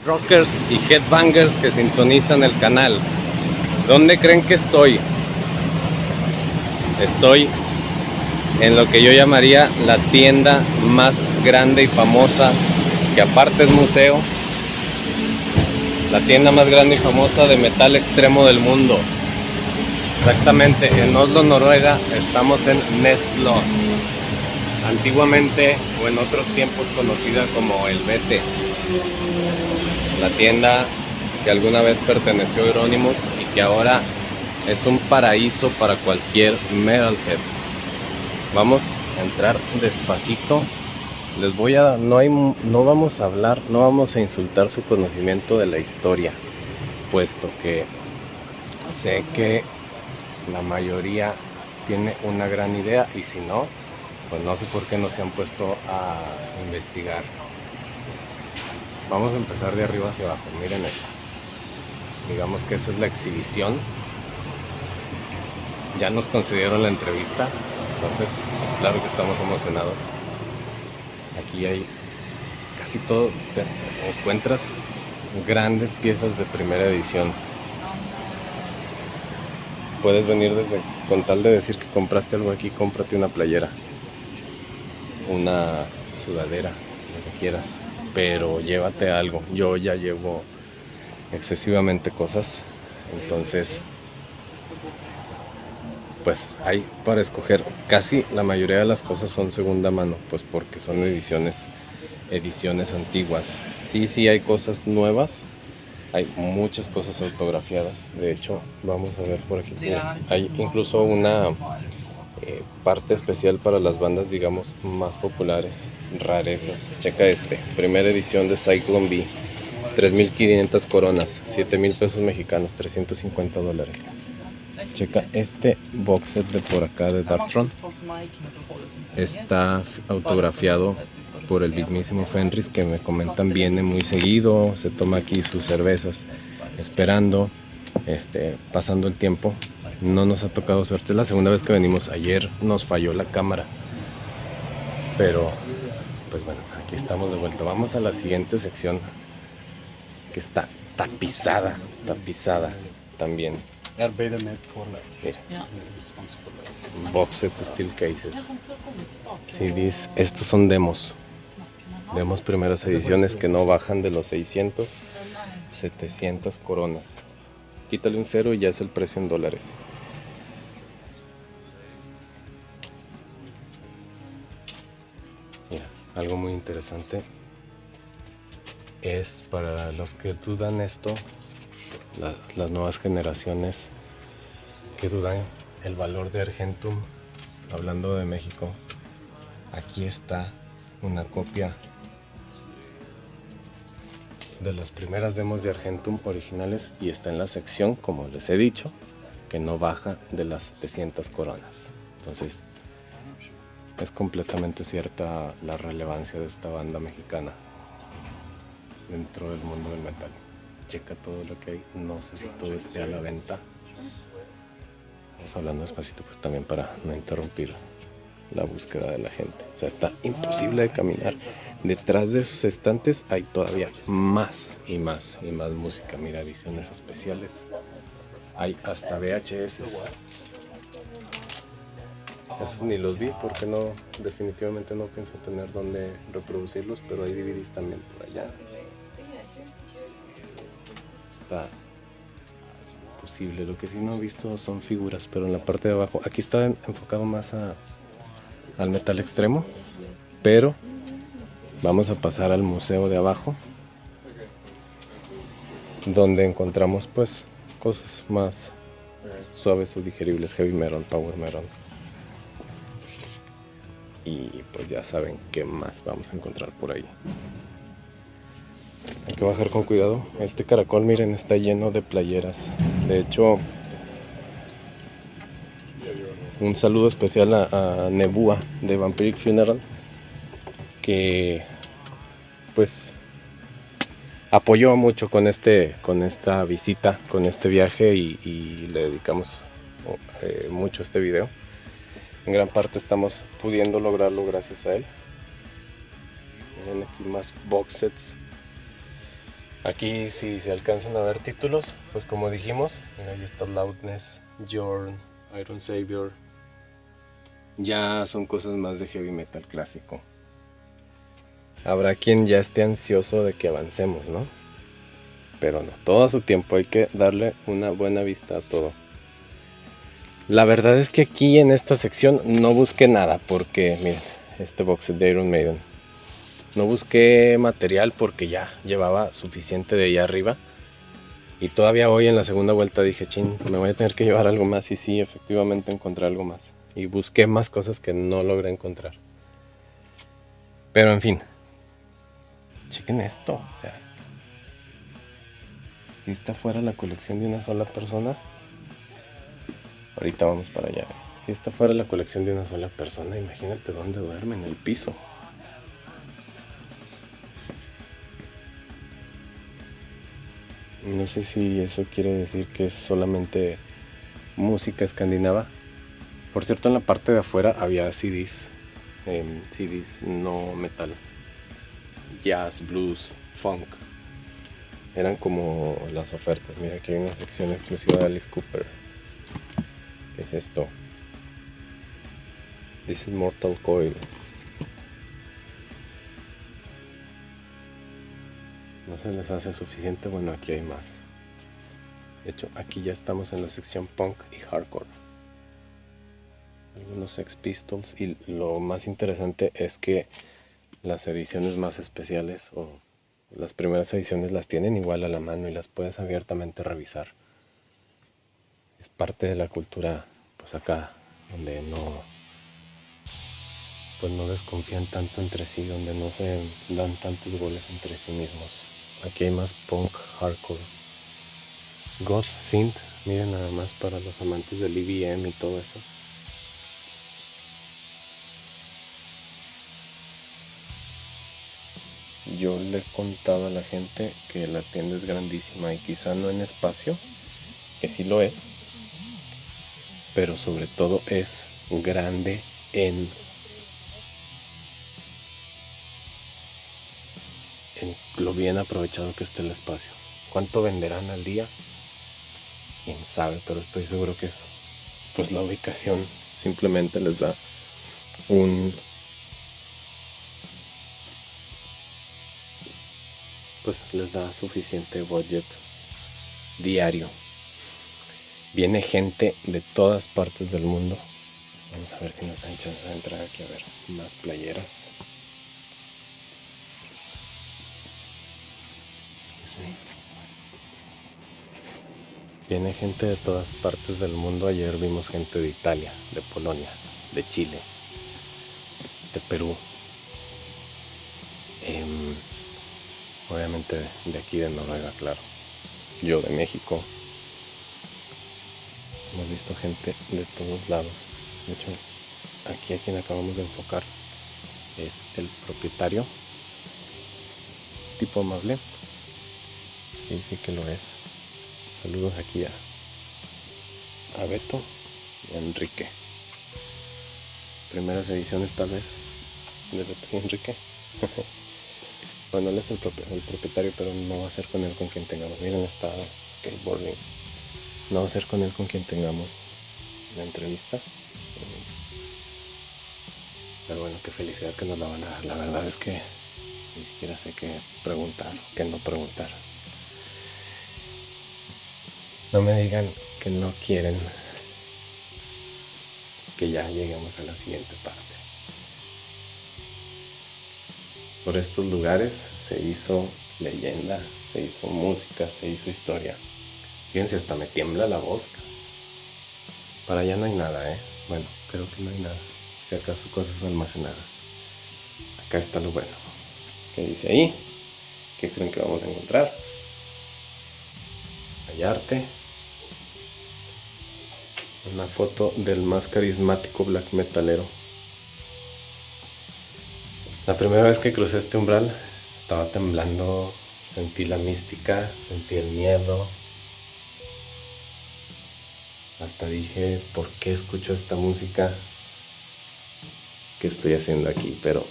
rockers y headbangers que sintonizan el canal. ¿Dónde creen que estoy? Estoy en lo que yo llamaría la tienda más grande y famosa, que aparte es museo, la tienda más grande y famosa de metal extremo del mundo. Exactamente, en Oslo, Noruega. Estamos en Nestblod, antiguamente o en otros tiempos conocida como el BT, la tienda que alguna vez perteneció a Euronymous y que ahora es un paraíso para cualquier metalhead. Vamos a entrar despacito. No vamos a hablar, no vamos a insultar su conocimiento de la historia, puesto que sé que la mayoría tiene una gran idea, y si no, pues no sé por qué no se han puesto a investigar. Vamos a empezar de arriba hacia abajo. Miren esto. Digamos que esa es la exhibición. Ya nos concedieron la entrevista, entonces pues claro que estamos emocionados. Aquí hay casi todo, te encuentras grandes piezas de primera edición. Puedes venir con tal de decir que compraste algo aquí, cómprate una playera, una sudadera, lo que quieras, pero llévate algo. Yo ya llevo excesivamente cosas, entonces pues hay para escoger. Casi la mayoría de las cosas son segunda mano, pues porque son ediciones antiguas. Sí hay cosas nuevas, hay muchas cosas autografiadas. De hecho, vamos a ver por aquí. Mira, hay incluso una parte especial para las bandas, digamos, más populares, rarezas. Checa primera edición de Cyclone B, 3,500 coronas, 7,000 pesos mexicanos, $350. Checa este box set de por acá de Darkthrone. Está autografiado por el mismísimo Fenris, que me comentan viene muy seguido, se toma aquí sus cervezas esperando, pasando el tiempo. No nos ha tocado suerte, es la segunda vez que venimos. Ayer nos falló la cámara, pero pues bueno, aquí estamos de vuelta. Vamos a la siguiente sección, que está tapizada también. Mira, box set steel cases, CDs. Estos son demos primeras ediciones que no bajan de los 600, 700 coronas. Quítale un cero y ya es el precio en dólares. Mira, algo muy interesante es para los que dudan esto, las nuevas generaciones que dudan el valor de Argentum. Hablando de México, aquí está una copia de las primeras demos de Argentum originales y está en la sección, como les he dicho, que no baja de las 700 coronas. Entonces es completamente cierta la relevancia de esta banda mexicana dentro del mundo del metal. Checa todo lo que hay. No sé si todo esté a la venta. Vamos hablando despacito, pues también para no interrumpir la búsqueda de la gente. O sea, está imposible de caminar. Detrás de sus estantes hay todavía más y más música. Mira, ediciones especiales. Hay hasta VHS. Esos ni los vi porque definitivamente no pienso tener donde reproducirlos, pero hay DVDs también por allá. Está posible. Lo que sí no he visto son figuras, pero en la parte de abajo, aquí está enfocado más al metal extremo, pero vamos a pasar al museo de abajo, donde encontramos pues cosas más suaves o digeribles, heavy metal, power metal, y pues ya saben qué más vamos a encontrar por ahí. Hay que bajar con cuidado. Este caracol, miren, está lleno de playeras. De hecho, un saludo especial a Nebua de Vampiric Funeral, que pues apoyó mucho con esta visita, con este viaje, y le dedicamos mucho este video. En gran parte estamos pudiendo lograrlo gracias a él. Miren aquí más box sets. Aquí si se alcanzan a ver títulos, pues como dijimos, mira, ahí está Loudness, Jorn, Iron Savior. Ya son cosas más de heavy metal clásico. Habrá quien ya esté ansioso de que avancemos, ¿no? Pero no, todo a su tiempo, hay que darle una buena vista a todo. La verdad es que aquí en esta sección no busqué nada porque, miren, este box de Iron Maiden. No busqué material porque ya llevaba suficiente de ahí arriba. Y todavía hoy en la segunda vuelta dije, chin, me voy a tener que llevar algo más. Y sí, efectivamente encontré algo más. Y busqué más cosas que no logré encontrar. Pero en fin, chequen esto. O sea, si está fuera la colección de una sola persona, ahorita vamos para allá. Si está fuera la colección de una sola persona, imagínate dónde duerme, en el piso. No sé si eso quiere decir que es solamente música escandinava. Por cierto, en la parte de afuera había CDs, CDs no metal, jazz, blues, funk. Eran como las ofertas. Mira, aquí hay una sección exclusiva de Alice Cooper. ¿Qué es esto? This is Mortal Coil. No se les hace suficiente, bueno, aquí hay más. De hecho, aquí ya estamos en la sección punk y hardcore. Algunos Sex Pistols, y lo más interesante es que las ediciones más especiales o las primeras ediciones las tienen igual a la mano y las puedes abiertamente revisar. Es parte de la cultura, pues acá, donde pues no desconfían tanto entre sí, donde no se dan tantos goles entre sí mismos. Aquí hay más punk, hardcore, goth, synth, miren nada más para los amantes del EBM y todo eso. Yo le he contado a la gente que la tienda es grandísima y quizá no en espacio, que sí lo es, pero sobre todo es grande en lo bien aprovechado que está el espacio. ¿Cuánto venderán al día? Quién sabe, pero estoy seguro que es, pues la ubicación simplemente les da pues les da suficiente budget diario. Viene gente de todas partes del mundo. Vamos a ver si nos dan chance de entrar aquí a ver más playeras. Viene gente de todas partes del mundo. Ayer vimos gente de Italia, de Polonia, de Chile, de Perú. Obviamente de aquí de Noruega, claro. Yo de México. Hemos visto gente de todos lados. De hecho, aquí a quien acabamos de enfocar es el propietario. Tipo amable. Sí, sí que lo es. Saludos aquí a Beto y a Enrique. Primeras ediciones tal vez de Beto y Enrique. Bueno, él es el propietario, pero no va a ser con él con quien tengamos. Miren, está skateboarding. No va a ser con él con quien tengamos la entrevista. Pero bueno, qué felicidad que nos la van a dar. La verdad es que ni siquiera sé qué preguntar, qué no preguntar. No me digan que no quieren que ya lleguemos a la siguiente parte. Por estos lugares se hizo leyenda, se hizo música, se hizo historia. Fíjense, hasta me tiembla la voz. Para allá no hay nada, ¿eh? Bueno, creo que no hay nada. Si acaso cosas almacenadas. Acá está lo bueno. ¿Qué dice ahí? ¿Qué creen que vamos a encontrar? Hay arte. Una foto del más carismático black metalero. La primera vez que crucé este umbral estaba temblando, sentí la mística, sentí el miedo. Hasta dije, ¿por qué escucho esta música? ¿Qué estoy haciendo aquí? Pero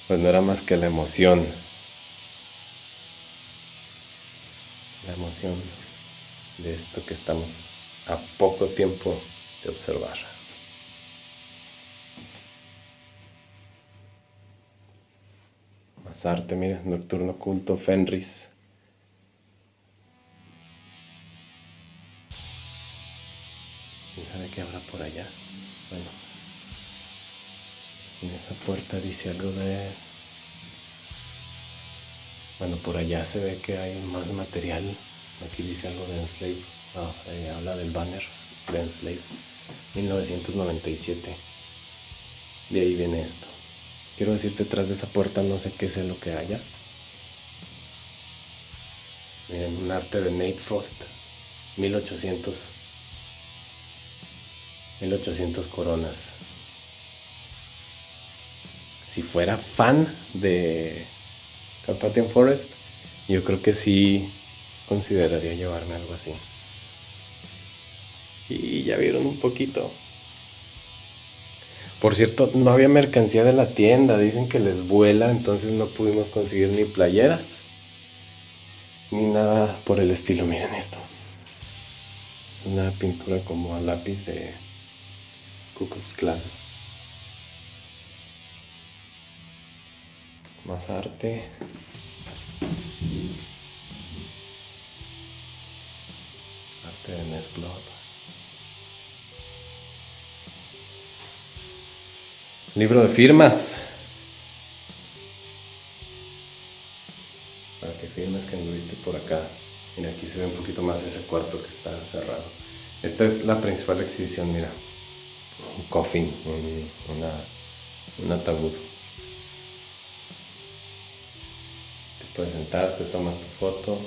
pues no era más que la emoción. la emoción de esto que estamos a poco tiempo de observar. Más arte, mira, nocturno oculto, Fenris. ¿Quién sabe qué habrá por allá? Bueno, en esa puerta dice algo de... Bueno, por allá se ve que hay más material. Aquí dice algo de Enslaved. No, habla del banner de Enslaved. 1997. De ahí viene esto. Quiero decirte, detrás de esa puerta no sé qué es lo que haya. Miren, un arte de Nate Frost. 1800 coronas. Si fuera fan de Carpathian Forest, yo creo que sí consideraría llevarme algo así. Y ya vieron un poquito. Por cierto, no había mercancía de la tienda. Dicen que les vuela, entonces no pudimos conseguir ni playeras ni nada por el estilo. Miren esto. Una pintura como a lápiz de Ku Klux Klan. Más arte. Arte de Nesplot. Libro de firmas. Para que firmes que anduviste por acá. Mira, aquí se ve un poquito más ese cuarto que está cerrado. Esta es la principal exhibición, mira. Un coffin, un ataúd. Te puedes sentar, te tomas tu foto.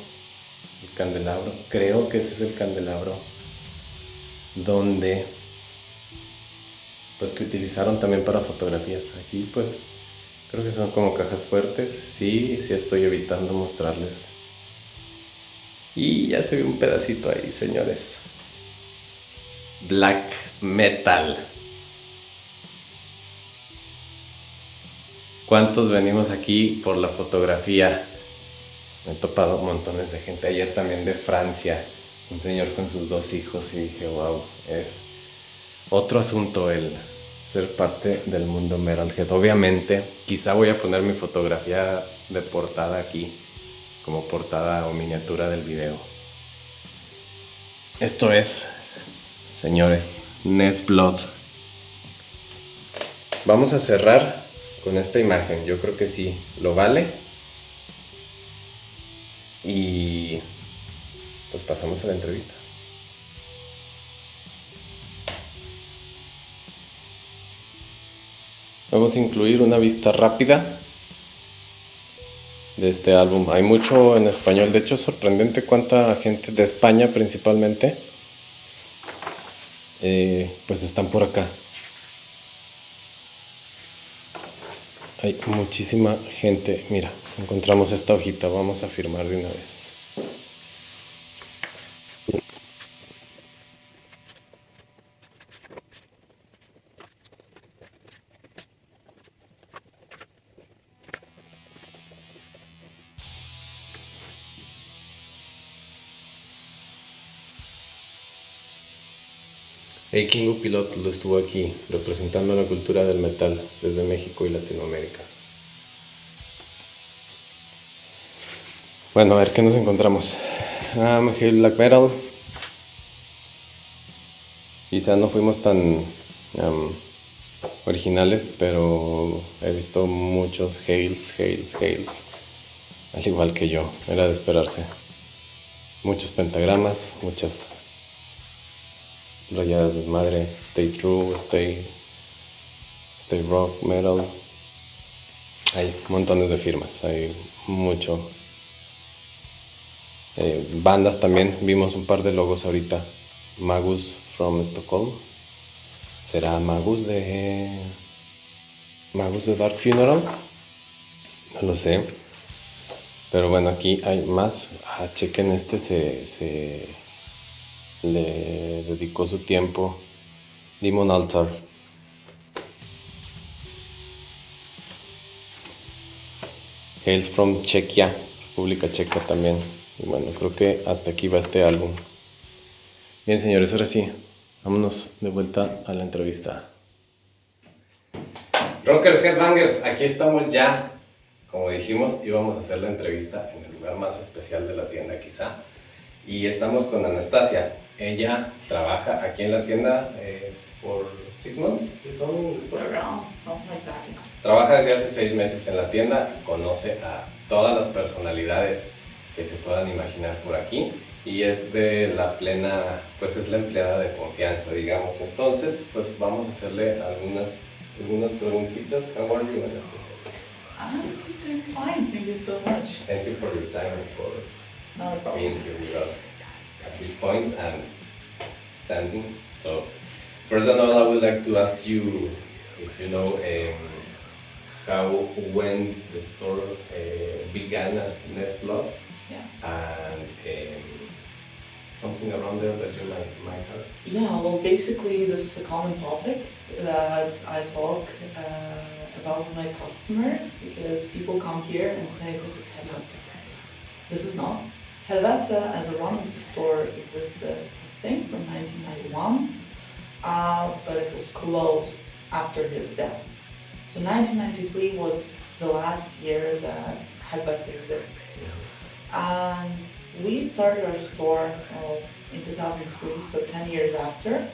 El candelabro, creo que ese es el candelabro donde pues que utilizaron también para fotografías. Aquí pues creo que son como cajas fuertes. Sí estoy evitando mostrarles. Y ya se ve un pedacito ahí, señores. Black metal. ¿Cuántos venimos aquí por la fotografía? Me he topado montones de gente. Ayer también de Francia, un señor con sus 2 hijos, y dije, wow, es otro asunto el ser parte del mundo Metalhead. Obviamente, quizá voy a poner mi fotografía de portada aquí, como portada o miniatura del video. Esto es, señores, Nesplot. Vamos a cerrar con esta imagen. Yo creo que sí, lo vale. Y pues pasamos a la entrevista. Vamos a incluir una vista rápida de este álbum. Hay mucho en español. De hecho, es sorprendente cuánta gente de España principalmente pues están por acá. Hay muchísima gente. Mira, encontramos esta hojita. Vamos a firmar de una vez. King Upilot lo estuvo aquí representando la cultura del metal desde México y Latinoamérica. Bueno, a ver qué nos encontramos. Heavy Black Metal. Quizá no fuimos tan originales, pero he visto muchos Hails. Al igual que yo, era de esperarse. Muchos pentagramas, muchas rayadas de madre. Stay true, stay rock, metal. Hay montones de firmas, hay mucho. Bandas también, vimos un par de logos ahorita. Magus from Stockholm. ¿Será Magus de Dark Funeral? No lo sé. Pero bueno, aquí hay más. Chequen, este se le dedicó su tiempo. Demon Altar. Hails from Czechia, República Checa también. Y bueno, creo que hasta aquí va este álbum. Bien, señores, ahora sí, vámonos de vuelta a la entrevista. Rockers, Headbangers, aquí estamos ya. Como dijimos, íbamos a hacer la entrevista en el lugar más especial de la tienda quizá. Y estamos con Anastasia. Ella trabaja aquí en la tienda por 6 months. Around, something like that, yeah. Trabaja desde hace 6 meses en la tienda y conoce a todas las personalidades que se puedan imaginar por aquí. Y es de la plena, pues es la empleada de confianza, digamos. Entonces, pues vamos a hacerle algunas preguntitas. How are you, Anastasia? I'm doing fine, thank you so much. Thank you for your time and for Not a problem. being here with us at this point and standing. So, first of all, I would like to ask you if you know when the store began as Nestlé Yeah. and something around there that you might have. Yeah, well, basically, this is a common topic that I talk about with my customers because people come here and say, this is Helvete. This is not. Helvete as a running store existed, I think, from 1991, but it was closed after his death. So 1993 was the last year that Helvete existed. And we started our store in 2003, so 10 years after.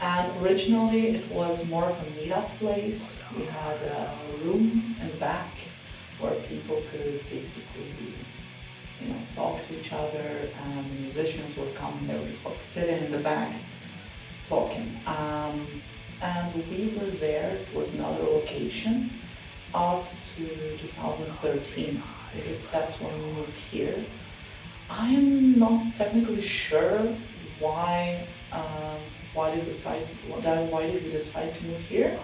And originally it was more of a meetup place. We had a room in the back where people could basically, talk to each other, and the musicians would come and they were just like sitting in the back talking. And we were there, it was another location, up to 2013, because that's when we moved here. I'm not technically sure why did we decide to move here,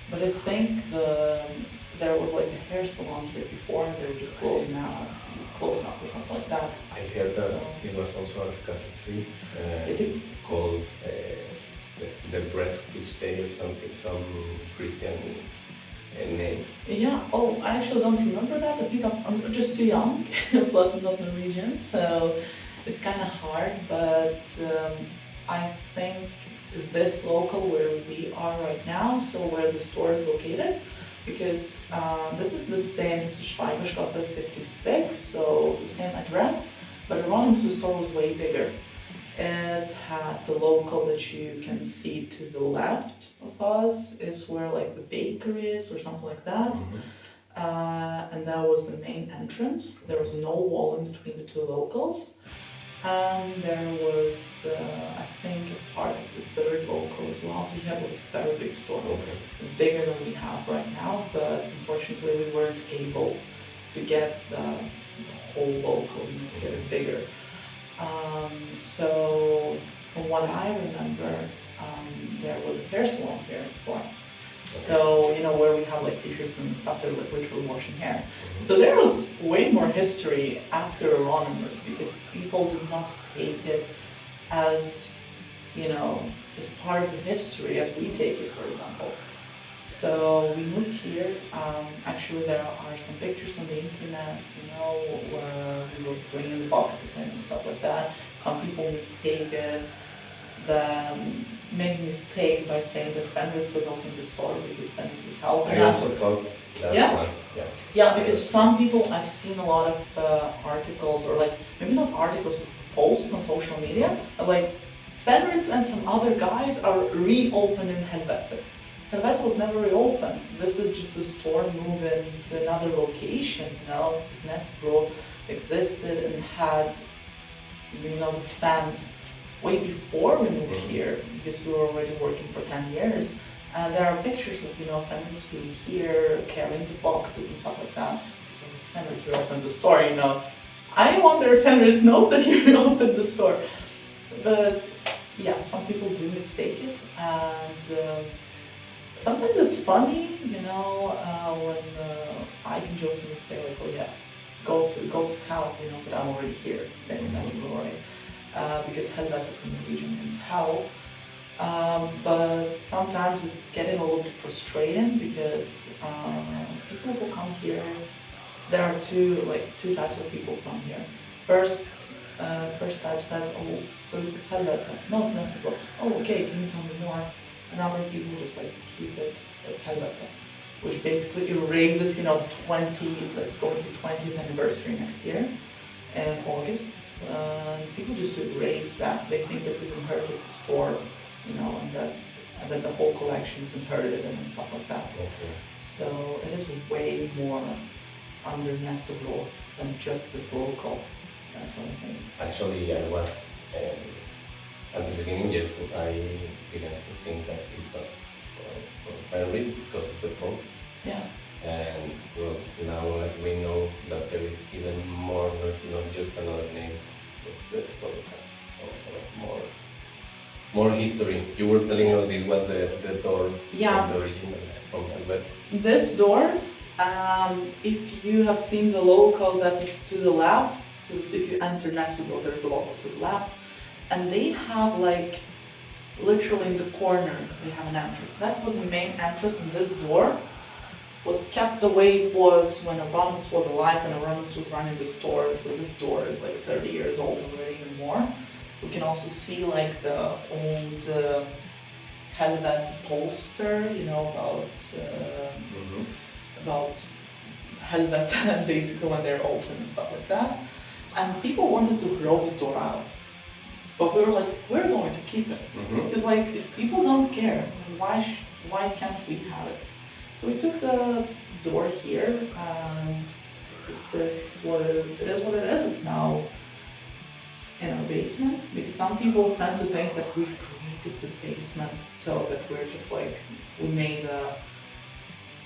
but I think there was like a hair salon here before and they're just closing up or something like that. I heard that it was also a cafe called the Bread Each Day or something, some Christian name. Yeah, oh, I actually don't remember that. I think I'm just too young, plus I'm not Norwegian, so it's kind of hard, but I think this local where we are right now, so where the store is located, because this is the same, this is Schweigersgata 56, so the same address, but the Ronnings's store was way bigger. It had the local that you can see to the left of us is where like the bakery is or something like that. Mm-hmm. And that was the main entrance. There was no wall in between the two locals. And there was, I think, a part of the third local as well. So we had like a very big store, bigger than we have right now. But unfortunately, we weren't able to get the whole local, to get it bigger. So from what I remember, there was a hair salon here before. So, where we have like t-shirts and stuff, they're like literally washing hair. So there was way more history after Euronymous because people did not take it as, as part of the history as we take it, for example. So we moved here. Actually, there are some pictures on the internet, where we were bringing the boxes in and stuff like that. Some people mistake it. Made a mistake by saying that Fenris was opening the store because Fenris was helping us. I also thought that Yeah. once. Yeah, because some people, I've seen a lot of articles, or like, maybe not articles, but posts on social media, of like, Fenris and some other guys are reopening Helvete. Helvete was never reopened. This is just the store moving to another location, because Nesbro existed and had, the fans way before we moved here, because we were already working for 10 years. And there are pictures of, Fenris being here, carrying the boxes and stuff like that. Fenris reopened the store, I wonder if Fenris knows that he reopened the store. But yeah, some people do mistake it. And sometimes it's funny, when I can jokingly say like, oh yeah, go to hell, but I'm already here, staying in Nesbro, because Helvete from the region means hell. But sometimes it's getting a little bit frustrating because people who come here, there are two types of people who come here. First, first type says, oh, so it's a helvete. No, it's Nessibro. Oh, okay, can you tell me more? And other people just like keep it as helvete, which basically erases, 20, let's go into 20th anniversary next year in August. People just erase that. They think that we've inherited the store, and then the whole collection is inherited and stuff like that. Okay. So it is way more under Nessibro than just this local. That's what I think. Actually, I was, at the beginning, yes, I began to think that it was for family because of the posts. Yeah. And well, now we know that there is even more, not just another name, but the story has also more history. You were telling us this was the door Yeah. from the original, from Helvet. This door, if you have seen the local that is to the left, if you enter Nessibro, there's a local to the left, and they have like, literally in the corner, they have an entrance. That was the main entrance, and this door was kept the way it was when Aramis was alive and Aramis was running the store. So this door is like 30 years old already and more. We can also see like the old Helvet poster, about Helvet basically when they're open and stuff like that. And people wanted to throw this door out. But we were like, we're going to keep it. Because like, if people don't care, why can't we have it? So we took the door here, and this is what it is. It's now in our basement, because some people tend to think that we've created this basement so that we're just like, we made a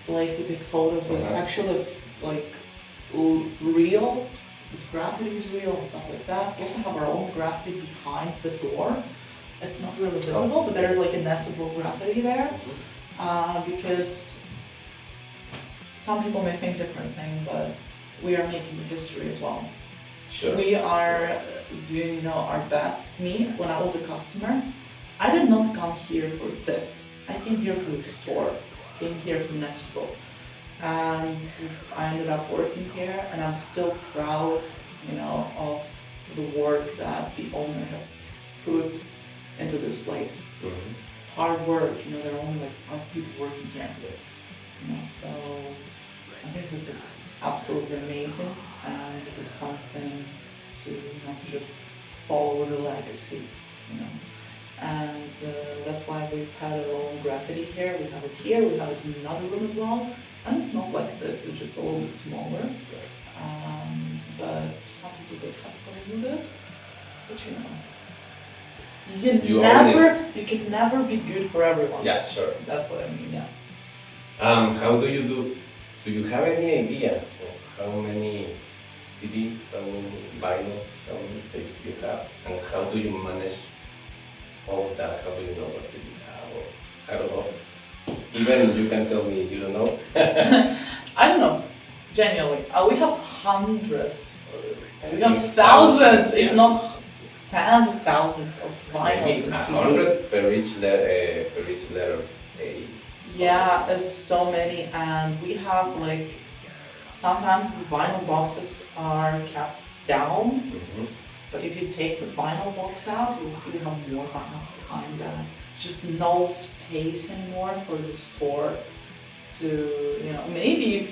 place to take photos, but it's actually like real. This graffiti is real and stuff like that. We also have our own graffiti behind the door. It's not really visible, but there's like a Nessibro graffiti there, because some people may think different thing, but we are making history as well. Sure. We are doing, our best. Me, when I was a customer, I did not come here for this. I came here for the store. Came here for Nessibro. And I ended up working here, and I'm still proud, of the work that the owner had put into this place. It's hard work, there are only like 5 people working here. So I think this is absolutely amazing, and this is something to to just follow the legacy, And that's why we've had our own graffiti here. We have it here, we have it in another room as well. And it's not like this, it's just a little bit smaller. But some people don't have to remove it. But you can never be good for everyone. Yeah, sure. That's what I mean, yeah. How do you do? Do you have any idea of how many CDs, how many vinyls, how many tapes you have, and how do you manage all of that? How do you know what do you have? Or, I don't know. Even you can tell me you don't know. I don't know. Genuinely, we have hundreds. We have thousands, if not tens of thousands of vinyls. Maybe 100 per each letter A. Yeah, it's so many, and we have like, sometimes the vinyl boxes are kept down, but if you take the vinyl box out, you'll see we have more vinyls behind that. There's just no space anymore for the store to, maybe if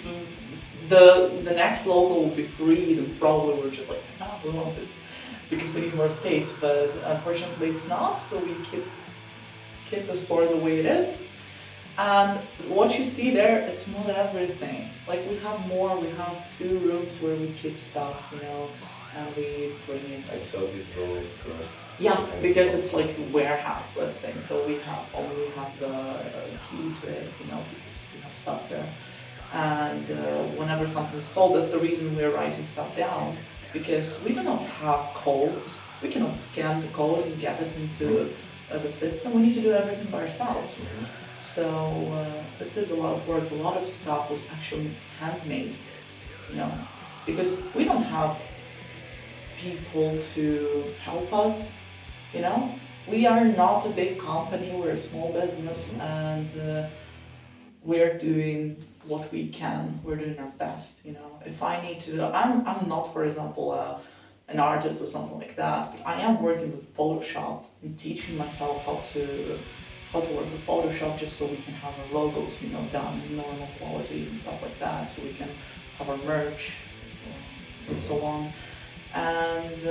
the next logo will be free, then probably we're just like, no, we want it, because we need more space, but unfortunately it's not, so we keep the store the way it is. And what you see there, it's not everything. Like we have 2 rooms where we keep stuff, and we bring it. I saw this room is closed. Yeah, because it's like a warehouse, let's say. So we only have the key to it, because we have stuff there. And whenever something's sold, that's the reason we're writing stuff down, because we do not have codes. We cannot scan the code and get it into the system. We need to do everything by ourselves. So it is a lot of work. A lot of stuff was actually handmade, because we don't have people to help us, We are not a big company, we're a small business, and we're doing what we can. We're doing our best, If I need to, I'm not, for example, an artist or something like that. But I am working with Photoshop and teaching myself how to work with Photoshop just so we can have our logos, you know, done in normal quality and stuff like that, so we can have our merch and so on. And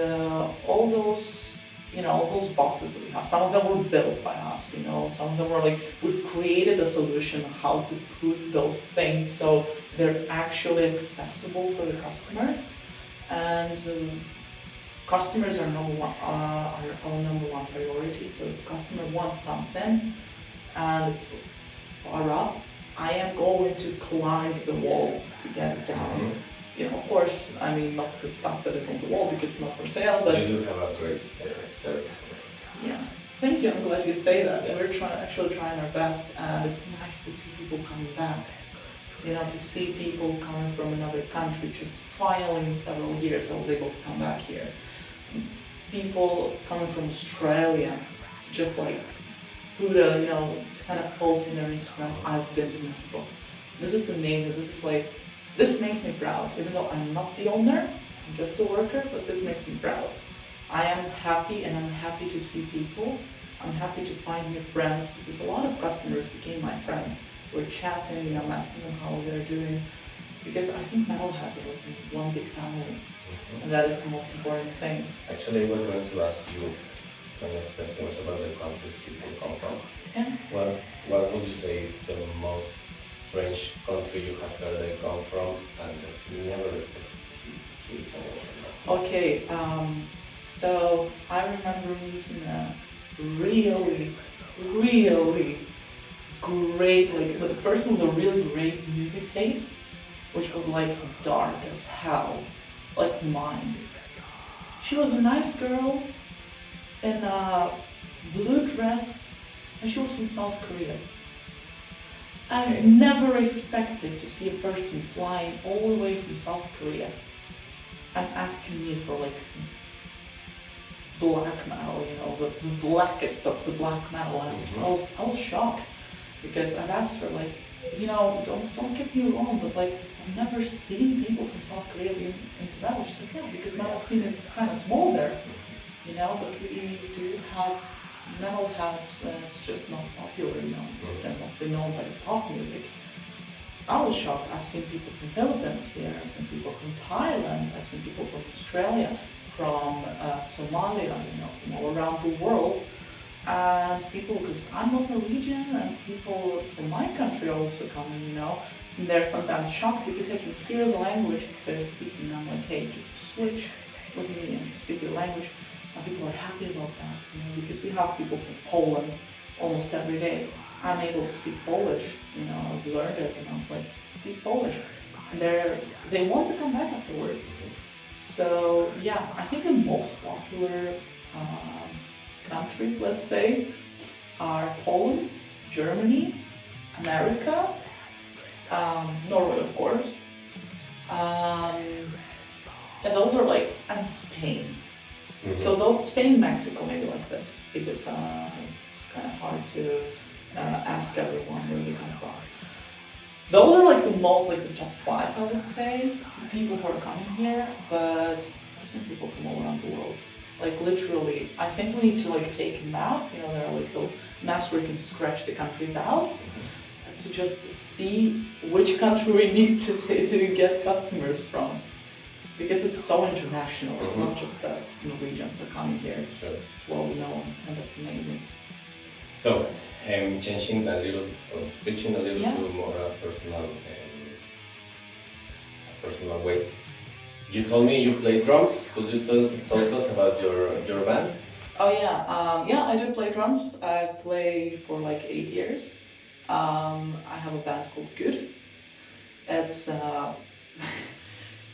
all those, you know, all those boxes that we have, some of them were built by us, you know, some of them were like, we've created a solution how to put those things so they're actually accessible for the customers. And customers are our number one priority. So if the customer wants something and it's far up, I am going to climb the wall to get it down. You know, of course, I mean, not the stuff that is on the wall because it's not for sale, but you do have a great service. Yeah, thank you. I'm glad you say that. We're actually trying our best, and it's nice to see people coming back. You know, to see people coming from another country. Just finally, in several years, I was able to come back here. People coming from Australia, just like put a, you know, send a post in their Instagram. I've been to Mexico. This is amazing. This makes me proud, even though I'm not the owner, I'm just a worker, but this makes me proud. I am happy, and I'm happy to see people. I'm happy to find new friends, because a lot of customers became my friends. We're chatting, you know, I'm asking them how they're doing, because I think metalheads are like one big family, and that is the most important thing. Actually, I was going to ask you when I was asking about the countries people come from. Yeah. What would you say is the most strange country you have heard they come from and that you never expected to see someone from? Okay, so I remember meeting a really, really great, like the person with a really great music taste, which was like dark as hell, like mine. She was a nice girl in a blue dress, and she was from South Korea. I never expected to see a person flying all the way from South Korea and asking me for like black metal, you know, the blackest of the black metal. And I was shocked, because I've asked her, like, you know, don't get me wrong, but like I've never seen people from South Korea being into metal. She says, yeah, because metal scene is kind of small there, you know, but we do have metal heads, it's just not popular, you know, because they're mostly known by the pop music. I was shocked. I've seen people from Philippines here, I've seen people from Thailand, I've seen people from Australia, from Somalia, you know, from all around the world. And people, because I'm not Norwegian, and people from my country are also coming, you know, and they're sometimes shocked because I can hear the language they're speaking. And I'm like, hey, just switch with me and speak your language. And people are happy about that, you know, because we have people from Poland almost every day. I'm able to speak Polish, you know, I've learned it, and I was like, speak Polish. And they want to come back afterwards. So yeah, I think the most popular countries, let's say, are Poland, Germany, America, Norway, of course, and those are like, and Spain. So those, Spain, Mexico, maybe like this, because it's kind of hard to ask everyone where they come from. Those are like the most, like the top 5, I would say, people who are coming here, but I've seen people from all around the world. Like literally, I think we need to like take a map, you know, there are like those maps where you can scratch the countries out, and to just see which country we need to get customers from. Because it's so international, it's not just that Norwegians are coming here, it's well known, and that's amazing. So, changing a little, or switching a little to more personal way. You told me you play drums. Could you talk us about your band? Oh yeah, yeah, I do play drums. I play for like 8 years. I have a band called Good. It's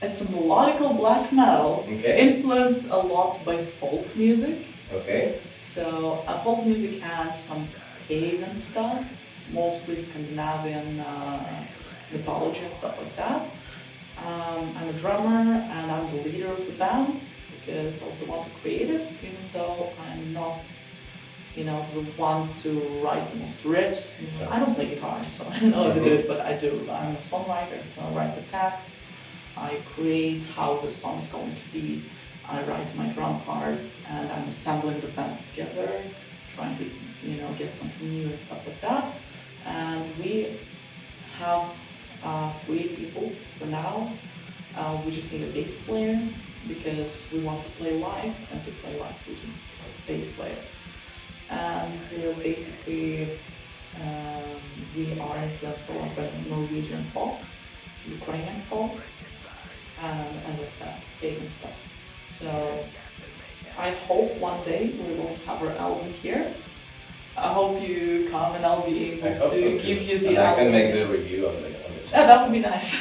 it's a melodical black metal, influenced a lot by folk music. Okay. So folk music and some pagan stuff, mostly Scandinavian mythology and stuff like that. I'm a drummer and I'm the leader of the band, because I was the one to create it, even though I'm not, you know, the one to write the most riffs. You know, I don't play guitar, so I don't know how to do it, but I do. I'm a songwriter, so I write the texts. I create how the song is going to be. I write my drum parts and I'm assembling the band together, trying to, get something new and stuff like that. And we have 3 people for now. We just need a bass player because we want to play live, and to play live we need a bass player. And basically we are influenced a lot by Norwegian folk, Ukrainian folk, and as I said, pagan stuff. So I hope one day we will have our album here. I hope you come and I'll be able to give you the and album. I can make the review on the channel. Yeah, that would be nice.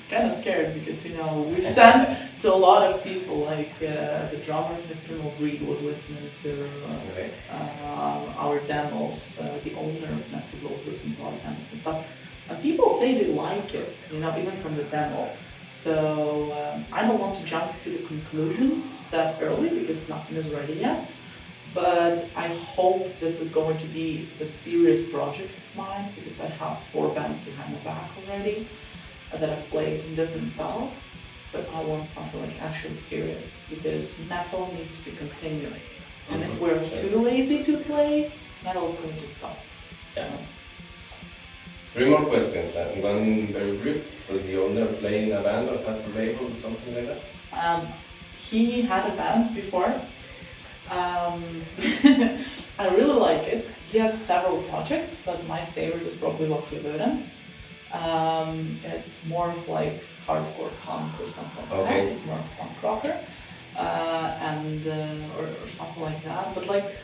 Kind of scared because we've sent to a lot of people, like the drummer Victor Mogrid was listening to our demos, the owner of Nessie was listening to our demos and stuff. And people say they like it, even from the demo. So I don't want to jump to the conclusions that early because nothing is ready yet. But I hope this is going to be a serious project of mine because I have 4 bands behind my back already that I've played in different styles. But I want something like actually serious because metal needs to continue. And if we're too lazy to play, metal is going to stop. So. 3 more questions. One very brief. Was the owner playing a band or has a label or something like that? He had a band before. I really like it. He had several projects, but my favorite is probably Lokkeburen. It's more of like hardcore punk or something like that. It's more of a punk rocker, or something like that. But like,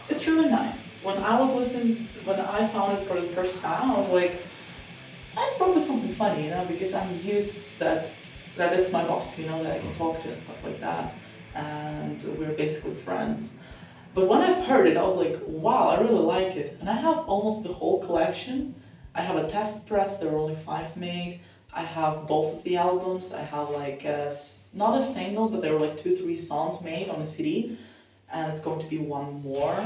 it's really nice. When I found it for the first time, I was like, that's probably something funny, because I'm used that it's my boss, that I can talk to and stuff like that. And we're basically friends. But when I've heard it, I was like, wow, I really like it. And I have almost the whole collection. I have a test press, there are only 5 made. I have both of the albums. I have like not a single, but there were like 2-3 songs made on a CD. And it's going to be one more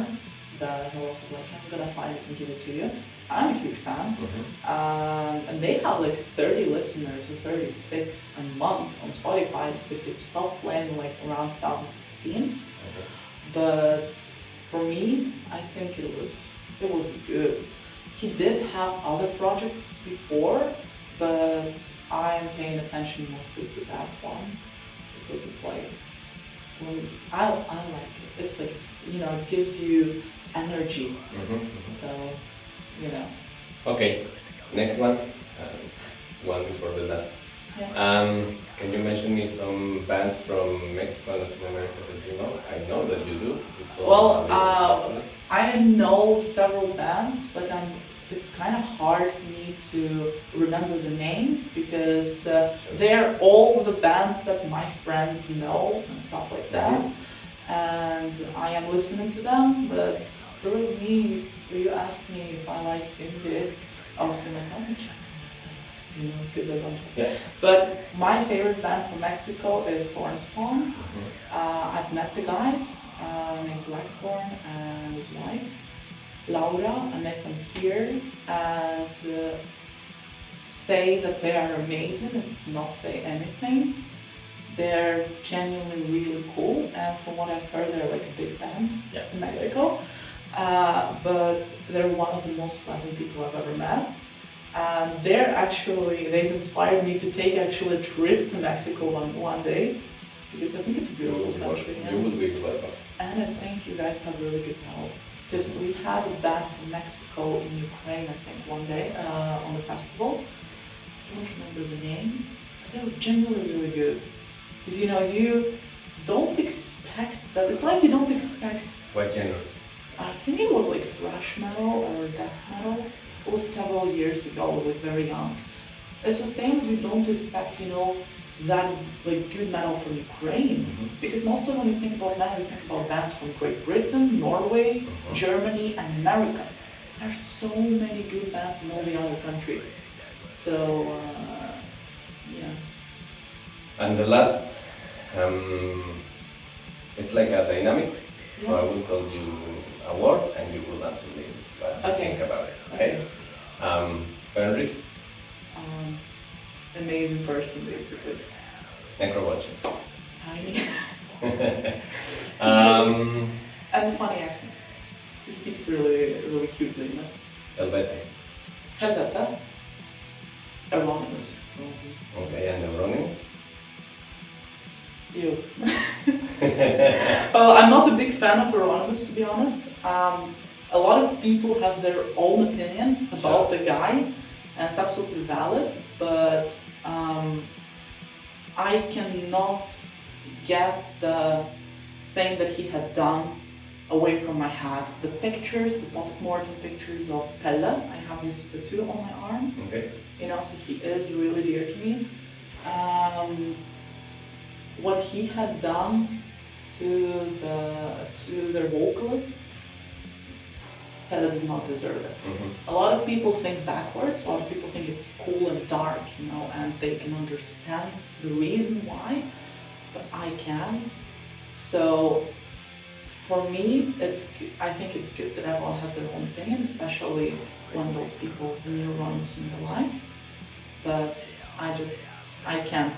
that Noros was like, I'm gonna find it and give it to you. I'm a huge fan. And they have like 30 listeners or 36 a month on Spotify because they've stopped playing like around 2016. But for me, I think it was good. He did have other projects before, but I am paying attention mostly to that one because it's like, I like it. It's like, it gives you energy. So, Okay, next one. One before the last. Yeah. Can you mention me some bands from Mexico and Latin America that you know? I know that you do. Well, I know several bands, but it's kind of hard for me to remember the names because they're all the bands that my friends know and stuff like that. And I am listening to them, but believe me, if you asked me if I like indie, I was going to like, oh, check because I don't. Yeah. But my favorite band from Mexico is Thornspawn. I've met the guys named Blackthorn and his wife, Laura. I met them here, and to say that they are amazing is to not say anything. They're genuinely really cool, and from what I've heard, they're like a big band in Mexico. But they're one of the most pleasant people I've ever met. And they've inspired me to take actually a trip to Mexico one day, because I think it's a beautiful country. You will be welcome. And I think you guys have really good help. Because we had a band from Mexico in Ukraine, I think, one day on the festival. I don't remember the name. They were genuinely really good. Because you don't expect that. It's like you don't expect. What genre? I think it was like thrash metal or death metal. It was several years ago. I was like very young. It's the same as you don't expect, that like good metal from Ukraine. Because mostly when you think about metal, you think about bands from Great Britain, Norway, Germany, and America. There are so many good bands in all the other countries. So, yeah. And the last, it's like a dynamic. So I will tell you a word and you will answer me what you think about it. Okay? Fenris? Amazing person, basically. Necrowatcher. Tiny. And a funny accent. He speaks really, really cutely, you know. Helvete. Helvete. Erroneous. Okay, and Euronimus? Ew. Well, I'm not a big fan of Euronymous, to be honest. A lot of people have their own opinion about the guy, and it's absolutely valid, but I cannot get the thing that he had done away from my head. The pictures, the post-mortem pictures of Pelle, I have his tattoo on my arm. Okay. You know, so he is really dear to me. What he had done to their vocalist, Pelle did not deserve it. Mm-hmm. A lot of people think backwards. A lot of people think it's cool and dark, you know, and they can understand the reason why, but I can't. So for me, I think it's good that everyone has their own opinion, especially when those people knew Ronus in their life. But I can't.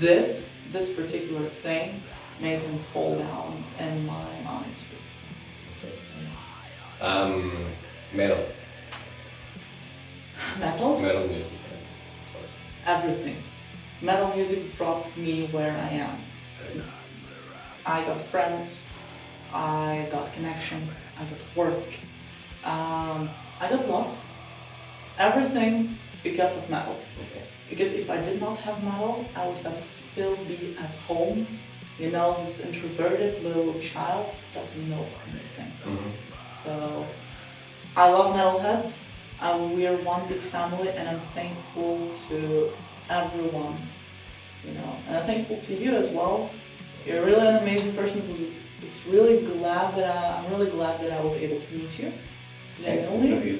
This particular thing made him fall down in my eyes, basically. Metal. Metal? Metal music. Everything. Metal music brought me where I am. I got friends, I got connections, I got work, I got love. Everything because of metal. Okay. Because if I did not have metal, I would have still be at home. You know, this introverted little child doesn't know anything. Mm-hmm. So I love metalheads. We are one big family, and I'm thankful to everyone. You know, and I'm thankful to you as well. You're really an amazing person. I'm really glad that I was able to meet you. Genuinely.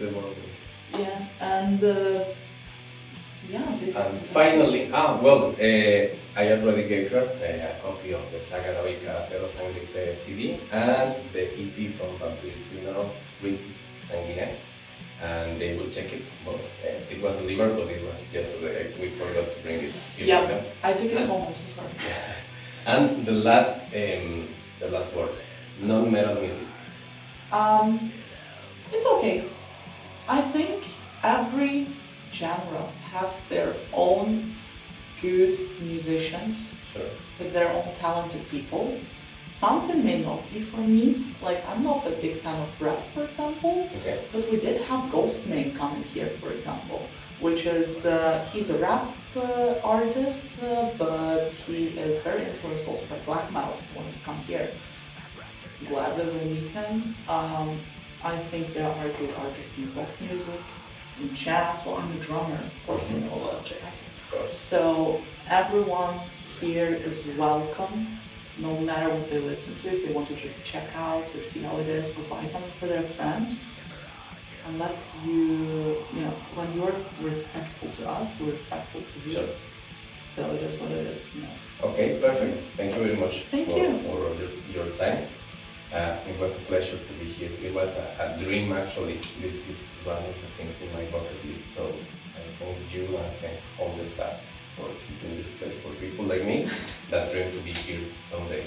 Yeah, and yeah. And finally, I already gave her a copy of the Saga Heroica Zero Sangre CD and the EP from Vampire Funeral, Ritus Sanguinaire, and they will check it both. It was delivered, but it was yesterday. We forgot to bring it here. Yeah, I took it home. I'm so sorry. And the last word, non-metal music. It's okay. I think every genre has their own good musicians, Sure. with their own talented people. Something may not be for me. Like, I'm not a big fan of rap, for example. Okay. But we did have Ghostman coming here, for example, which is, he's a rap artist, but he is very influenced also by black metal, so he wanted to come here. Glad that we meet him. I think there are good artists in rock music, in jazz. Well, I'm a drummer, of course I know a lot of jazz. Of course. So everyone here is welcome, no matter what they listen to. If they want to just check out or see how it is or buy something for their friends, unless you know, when you're respectful to us, we're respectful to you. Sure. So it is what it is, you know. Okay, perfect. Thank you very much Thank for you. your time. It was a pleasure to be here. It was a dream, actually. This is one of the things in my bucket list. So I thank you and thank all the staff for keeping this place for people like me that dream to be here someday.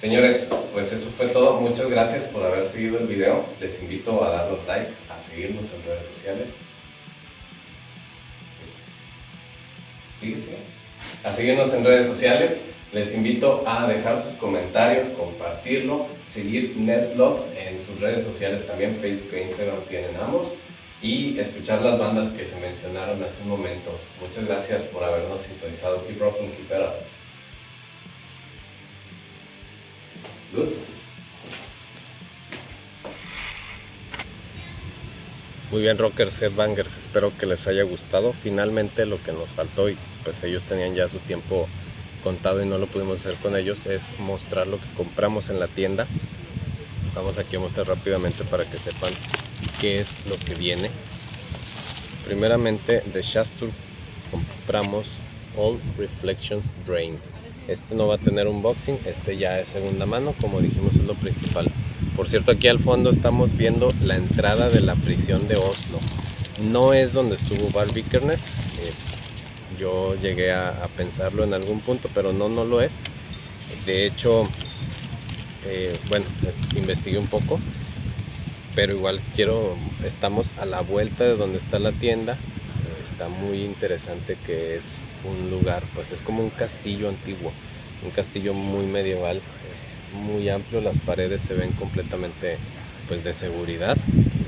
Señores, pues eso fue todo. Muchas gracias por haber seguido el video. Les invito a darnos like, a seguirnos en redes sociales. Sigue. A seguirnos en redes sociales. Les invito a dejar sus comentarios, compartirlo, seguir Nesblog en sus redes sociales también, Facebook e Instagram tienen ambos, y escuchar las bandas que se mencionaron hace un momento. Muchas gracias por habernos sintonizado. Keep rocking, keep it up. Good. Muy bien, rockers, headbangers, espero que les haya gustado. Finalmente lo que nos faltó, y pues ellos tenían ya su tiempo contado y no lo pudimos hacer con ellos, es mostrar lo que compramos en la tienda. Vamos aquí a mostrar rápidamente para que sepan qué es lo que viene. Primeramente de Shastur compramos All Reflections Drained. Este no va a tener unboxing, este ya es segunda mano, como dijimos es lo principal. Por cierto, aquí al fondo estamos viendo la entrada de la prisión de Oslo. No es donde estuvo Bar Vikernes. Yo llegué a pensarlo en algún punto, pero no lo es. De hecho, investigué un poco, pero igual estamos a la vuelta de donde está la tienda. Está muy interesante, que es un lugar, pues es como un castillo antiguo, un castillo muy medieval, es muy amplio, las paredes se ven completamente pues de seguridad.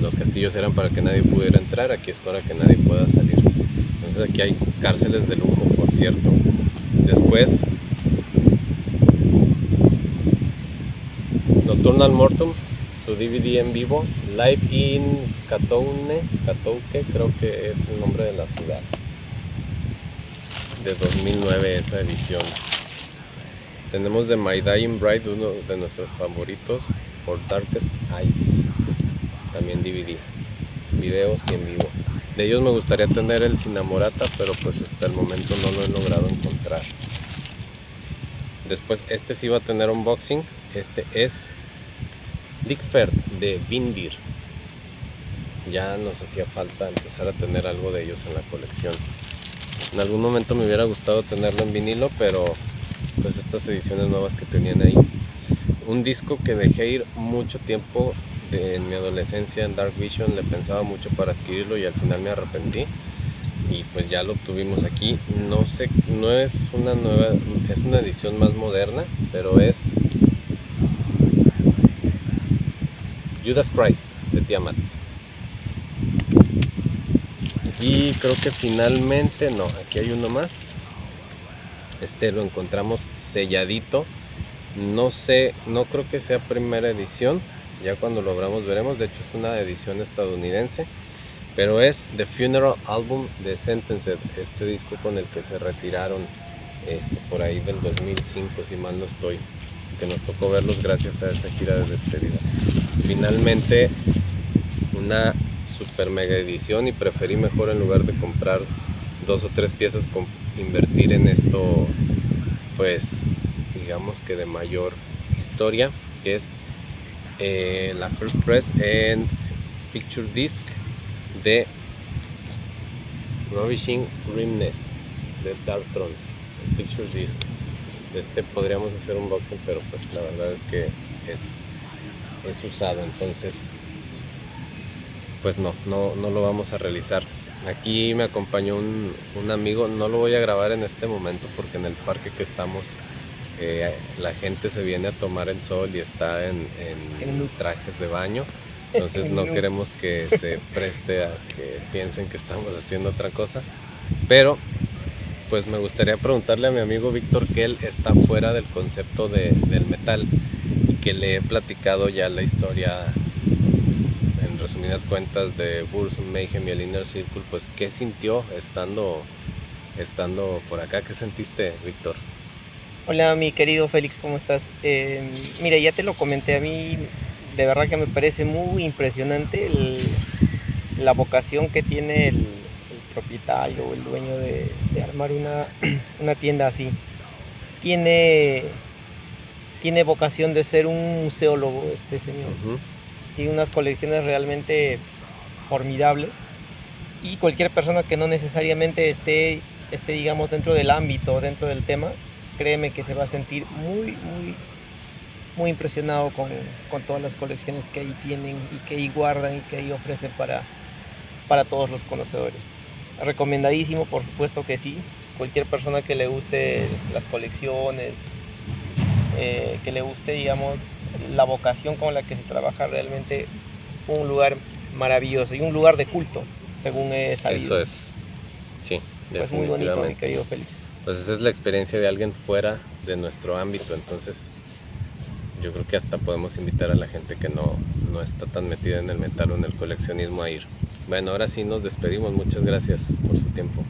Los castillos eran para que nadie pudiera entrar, aquí es para que nadie pueda salir. Entonces aquí hay cárceles de lujo, por cierto. Después, Nocturnal Mortum, su DVD en vivo, Live in Katouke, creo que es el nombre de la ciudad, de 2009 esa edición. Tenemos de My Dying Bride, uno de nuestros favoritos, For Darkest Eyes, también DVD, videos y en vivo. De ellos me gustaría tener el Cinemorata, pero pues hasta el momento no lo he logrado encontrar. Después este sí va a tener unboxing, este es Lickford de Vindir. Ya nos hacía falta empezar a tener algo de ellos en la colección. En algún momento me hubiera gustado tenerlo en vinilo, pero pues estas ediciones nuevas que tenían ahí. Un disco que dejé ir mucho tiempo en mi adolescencia en Dark Vision, le pensaba mucho para adquirirlo y al final me arrepentí. Y pues ya lo obtuvimos aquí. No sé, no es una nueva, es una edición más moderna, pero es Judas Christ de Tiamat. Y creo que finalmente, no, aquí hay uno más. Este lo encontramos selladito. No sé, no creo que sea primera edición. Ya cuando lo abramos veremos. De hecho es una edición estadounidense. Pero es The Funeral Album de Sentenced. Este disco con el que se retiraron por ahí del 2005, si mal no estoy. Que nos tocó verlos gracias a esa gira de despedida. Finalmente una super mega edición, y preferí mejor, en lugar de comprar 2 o 3 piezas, invertir en esto, pues digamos que de mayor historia, que es la First Press en Picture Disc de Ravishing Grimness de Darkthrone. Picture Disc, podríamos hacer un unboxing, pero pues la verdad es que es usado, entonces pues no lo vamos a realizar. Aquí me acompañó un amigo, no lo voy a grabar en este momento porque en el parque que estamos la gente se viene a tomar el sol y está en trajes de baño, entonces no queremos que se preste a que piensen que estamos haciendo otra cosa, pero pues me gustaría preguntarle a mi amigo Víctor, que él está fuera del concepto del metal y que le he platicado ya la historia, en resumidas cuentas, de Burzum, Mayhem y el Inner Circle. Pues ¿qué sintió estando por acá? ¿Qué sentiste, Víctor? Hola, mi querido Félix, ¿cómo estás? Mira, ya te lo comenté, a mí de verdad que me parece muy impresionante la vocación que tiene el propietario o el dueño de armar una tienda así. Tiene vocación de ser un museólogo este señor. Uh-huh. Tiene unas colecciones realmente formidables, y cualquier persona que no necesariamente esté digamos dentro del ámbito, dentro del tema, créeme que se va a sentir muy, muy, muy impresionado con todas las colecciones que ahí tienen y que ahí guardan y que ahí ofrecen para todos los conocedores. Recomendadísimo, por supuesto que sí. Cualquier persona que le guste las colecciones, que le guste, digamos, la vocación con la que se trabaja, realmente un lugar maravilloso y un lugar de culto, según he sabido. Eso es, sí, pues muy bonito, mi querido Félix. Pues esa es la experiencia de alguien fuera de nuestro ámbito, entonces yo creo que hasta podemos invitar a la gente que no está tan metida en el metal o en el coleccionismo a ir. Bueno, ahora sí nos despedimos, muchas gracias por su tiempo.